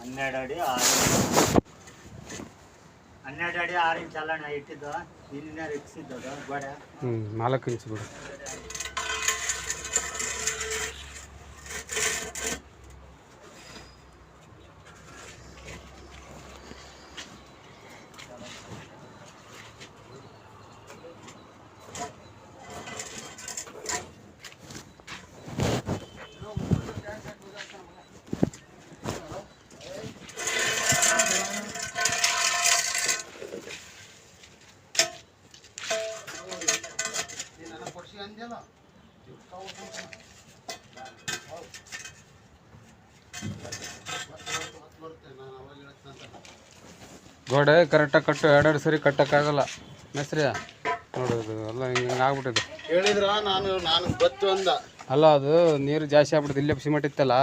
12 ಅಡಿ 6 ಇಂಚ್ ಅಲ್ಲ ನಾ ಇಟ್ಟಿದ್ದು ಇಂಜಿನಿಯರ್ ಇಕ್ಸಿದ್ದು ಗೋಡೆ 4 ಇಂಚ್ ಬಿಡು. ಗೋಡೆ ಕರೆಕ್ಟಾಗಿ ಕಟ್ಟು, 2 ಸರಿ ಕಟ್ಟಕ್ಕಾಗಲ್ಲ ಮೇಸ್ತ್ರಿ. ನೋಡೋದು ಎಲ್ಲ ಹಿಂಗೆ ಆಗ್ಬಿಟ್ಟಿದೆ. ಹೇಳಿದ್ರ ನಾನು ಗೊತ್ತು ಅಂದ ಅಲ್ಲ, ಅದು ನೀರು ಜಾಸ್ತಿ ಆಗ್ಬಿಟ್ಟಿದೆ. ಇಲ್ಲೇ ಸಿಮೆಂಟ್ ಇತ್ತಲ್ಲ,